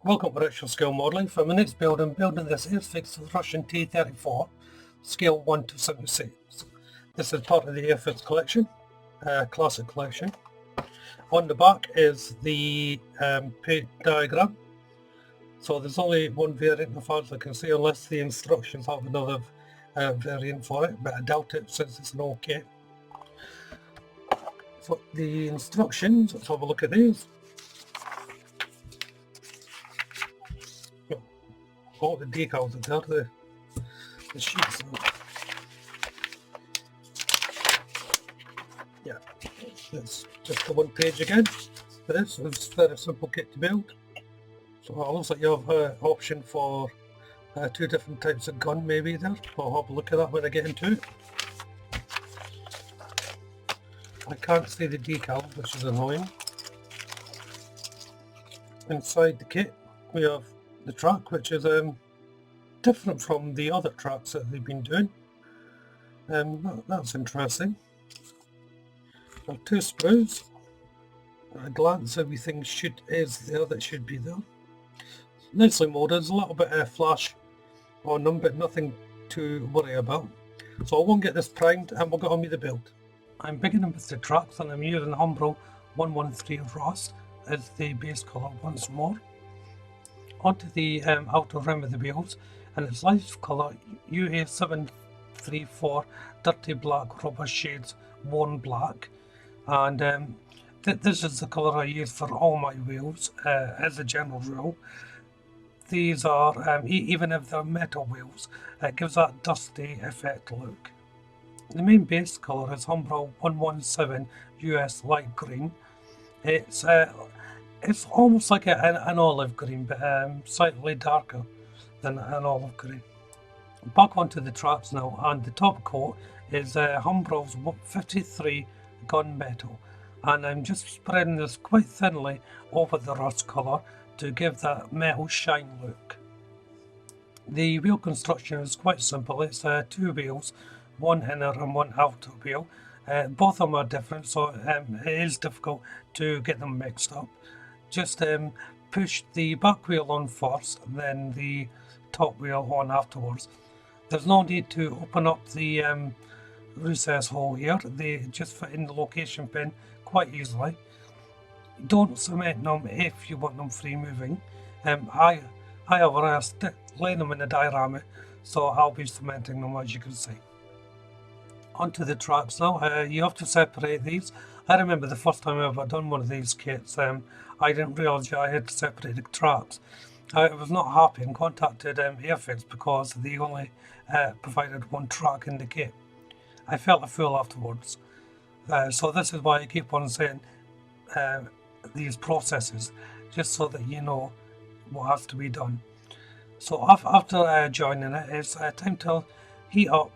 Welcome to Virtual Scale Modelling. For my next build, I'm building this Airfix Russian T34, scale 1 to 76. This is part of the Airfix collection, classic collection. On the back is the paint diagram. So there's only one variant as far as I can see, unless the instructions have another variant for it, but I doubt it since it's an OK. So the instructions, let's have a look at these. All the decals are there, the sheets are. Yeah, it's just the one page again for this. It's a very simple kit to build. So it looks like you have an option for two different types of gun maybe there. I'll have a look at that when I get into it. I can't see the decal, which is annoying. Inside the kit we have the track, which is different from the other tracks that they've been doing. That's interesting. There are two sprues. At a glance, everything is there that should be there. Nicely molded. There's a little bit of flash on them, but nothing to worry about. So I won't get this primed, and we'll get on with the build. I'm beginning with the tracks, and I'm using Umbro 113 Rust as the base colour once more. Onto the outer rim of the wheels, and it's light colour UA734 dirty black rubber shades worn black, and this is the colour I use for all my wheels as a general rule. These are, even if they're metal wheels, it gives that dusty effect look. The main base colour is Umbro 117 US light green. It's almost like an olive green, but slightly darker than an olive green. Back onto the tracks now, and the top coat is Umbro's 53 gunmetal, and I'm just spreading this quite thinly over the rust colour to give that metal shine look. The wheel construction is quite simple. It's two wheels, one inner and one outer wheel. Both of them are different, so it is difficult to get them mixed up. Just push the back wheel on first, then the top wheel on afterwards. There's no need to open up the recess hole here. They just fit in the location pin quite easily. Don't cement them if you want them free moving. I have laying them in a diorama, so I'll be cementing them, as you can see. Onto the tracks now. You have to separate these. I remember the first time I ever done one of these kits, I didn't realise I had to separate the tracks. I was not happy and contacted Airfix because they only provided one track in the kit. I felt a fool afterwards. So this is why I keep on saying these processes, just so that you know what has to be done. So after joining it, it's time to heat up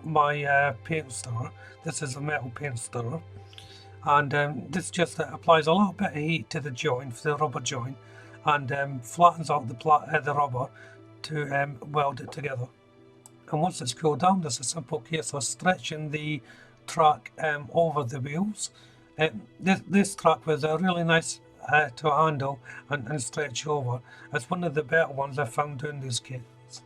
my paint stirrer. This is a metal paint stirrer, and this just applies a little bit of heat to the joint, for the rubber joint, and flattens out the rubber to weld it together. And once it's cooled down, there's a simple case of stretching the track over the wheels. This track was really nice to handle and stretch over. It's one of the better ones I found doing these kits.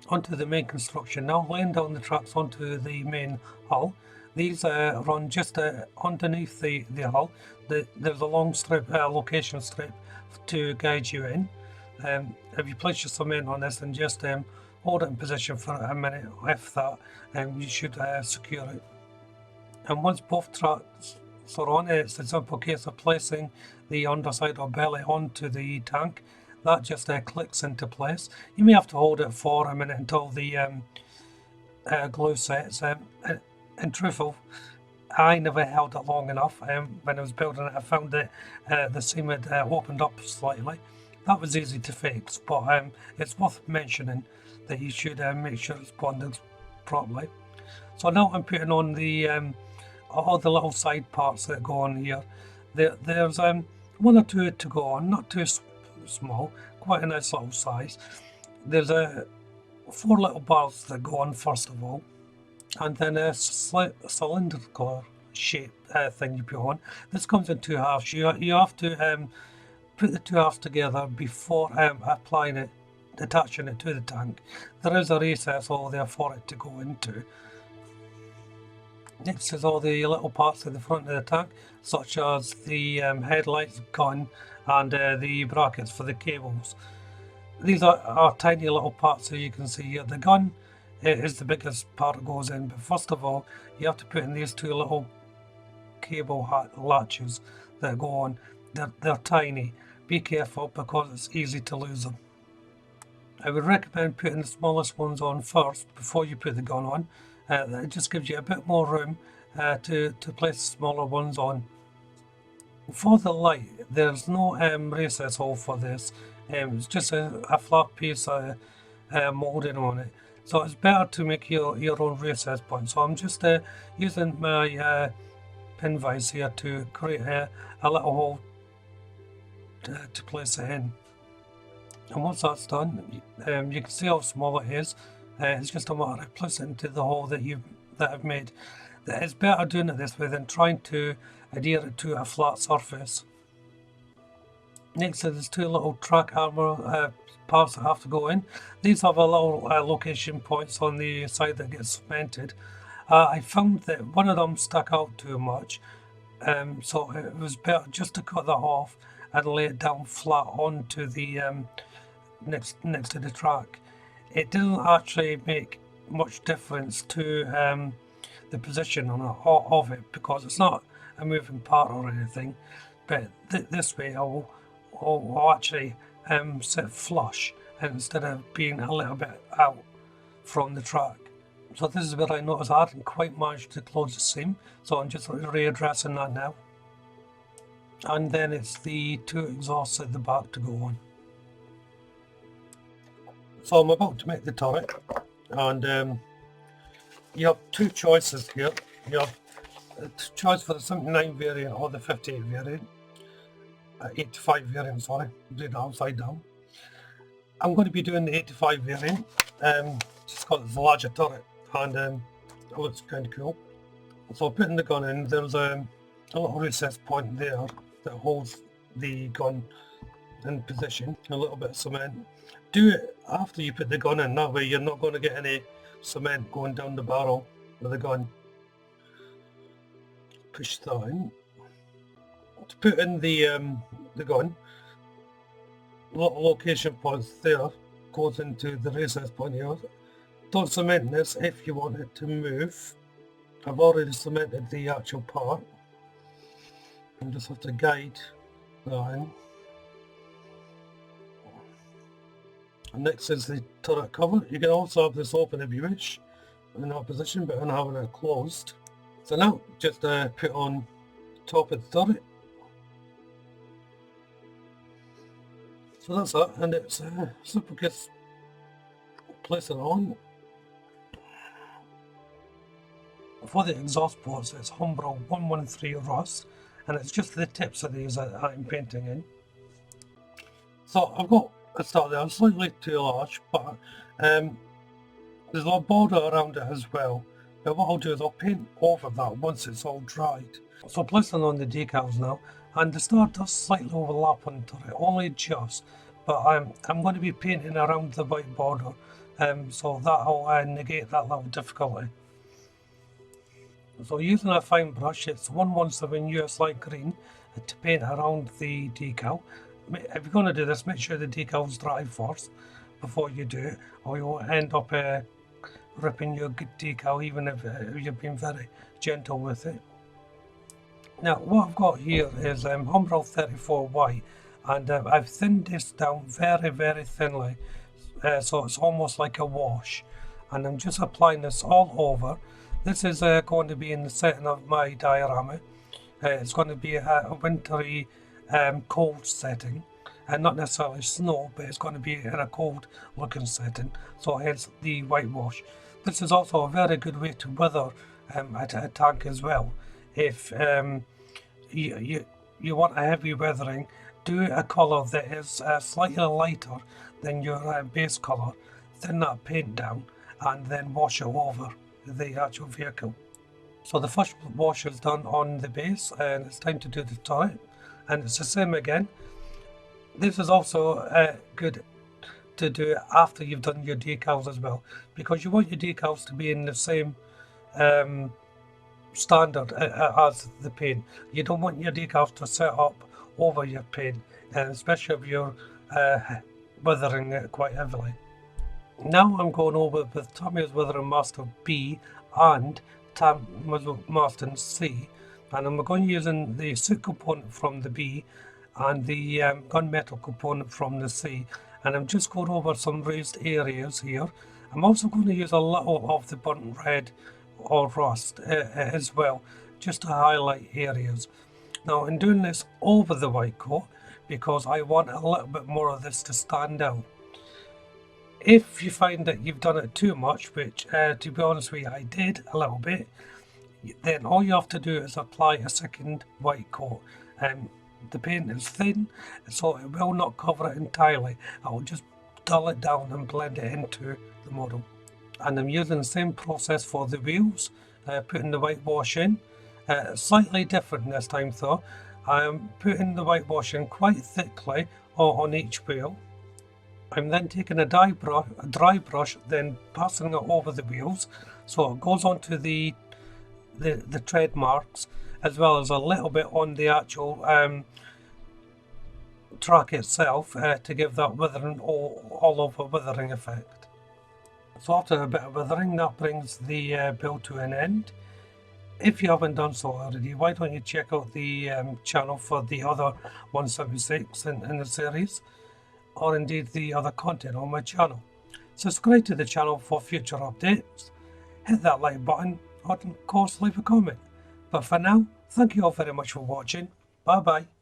Onto the main construction now, laying down the tracks onto the main hull. These run just underneath the hull. There's a long strip, location strip to guide you in. If you place your cement on this and just hold it in position for a minute, if that, you should secure it. And once both tracks are on, it's a simple case of placing the underside or belly onto the tank. That just clicks into place. You may have to hold it for a minute until the glue sets. In truthful, I never held it long enough. When I was building it, I found that the seam had opened up slightly. That was easy to fix, but it's worth mentioning that you should make sure it's bonded properly. So now I'm putting on the all the little side parts that go on here. There's one or two to go on, not too small, quite a nice little size. There's 4 little bars that go on first of all, and then a cylindrical shape thing you put on. This comes in 2 halves. You have to put the two halves together before attaching it to the tank. There is a recess hole there for it to go into. Next is all the little parts at the front of the tank, such as the headlights, gun, and the brackets for the cables. These are tiny little parts, so you can see here. The gun is the biggest part that goes in, but first of all, you have to put in these two little cable latches that go on. They're tiny. Be careful because it's easy to lose them. I would recommend putting the smallest ones on first before you put the gun on. It just gives you a bit more room to place the smaller ones on. For the light, there's no recess hole for this. It's just a flat piece of moulding on it. So it's better to make your own recess point. So I'm just using my pin vise here to create a little hole to place it in. And once that's done, you can see how small it is. It's just a matter of placing it into the hole that I've made. It's better doing it this way than trying to adhere it to a flat surface. Next, there's two little track armor parts that have to go in. These have a little location points on the side that gets cemented. I found that one of them stuck out too much, so it was better just to cut that off and lay it down flat onto the next to the track. It didn't actually make much difference to the position of it because it's not a moving part or anything, but this way I'll actually sit flush instead of being a little bit out from the track. So this is where I noticed I hadn't quite managed to close the seam, so I'm just readdressing that now. And then it's the two exhausts at the back to go on. So I'm about to make the turret, and you have two choices here. You have a choice for the 79 variant or the 58 variant. 85 variant, sorry, did it upside down. I'm going to be doing the 85 variant, just because it's a larger turret, and it looks kind of cool. So putting the gun in, there's a little recess point there that holds the gun in position, a little bit of cement. Do it after you put the gun in, that way you're not going to get any cement going down the barrel of the gun. Push that in. To put in the gun, little location points there goes into the recess point here. Don't cement this if you want it to move. I've already cemented the actual part. I just have to guide that in. And next is the turret cover. You can also have this open if you wish in that position, but I'm having it closed. So now just put on top of the turret. So that's that, and it's simple, just place it on. For the exhaust ports, it's Humbrol 113 Rust, and it's just the tips of these that I'm painting in. So I've got a start there, slightly too large, but there's a border around it as well. But what I'll do is I'll paint over that once it's all dried. So placing on the decals now, and the start does slightly overlap onto it, only just, but I'm going to be painting around the white border, so that'll negate that little difficulty. So using a fine brush, it's 117 US light green to paint around the decal. If you're going to do this, make sure the decal's dry first before you do it, or you'll end up ripping your good decal even if you've been very gentle with it. Now what I've got here is Humbrol 34 white, and I've thinned this down very thinly, so it's almost like a wash, and I'm just applying this all over. This is going to be in the setting of my diorama. It's going to be a wintry cold setting, and not necessarily snow, but it's going to be in a cold looking setting, so hence the whitewash. This is also a very good way to weather a tank as well. If you want a heavy weathering, do a colour that is slightly lighter than your base colour, thin that paint down, and then wash it over the actual vehicle. So the first wash is done on the base, and it's time to do the turret, and it's the same again. This is also good to do after you've done your decals as well, because you want your decals to be in the same um, standard as the paint. You don't want your decals to set up over your paint, especially if you're weathering it quite heavily. Now I'm going over with Tamiya's Weathering Master B and Tamiya's Master C, and I'm going using the soot component from the B and the gunmetal component from the C, and I'm just going over some raised areas here. I'm also going to use a little of the burnt red or rust as well, just to highlight areas. Now I'm doing this over the white coat because I want a little bit more of this to stand out. If you find that you've done it too much, which to be honest with you I did a little bit, then all you have to do is apply a second white coat. The paint is thin, so it will not cover it entirely. I will just dull it down and blend it into the model. And I'm using the same process for the wheels, putting the whitewash in. Slightly different this time though. I'm putting the whitewash in quite thickly on each wheel. I'm then taking a dry brush, then passing it over the wheels, so it goes onto the tread marks, as well as a little bit on the actual track itself to give that weathering all over weathering effect. So after a bit of weathering, that brings the build to an end. If you haven't done so already, why don't you check out the channel for the other 176 in the series, or indeed the other content on my channel. Subscribe to the channel for future updates, hit that like button, or of course leave a comment. But for now, thank you all very much for watching. Bye bye.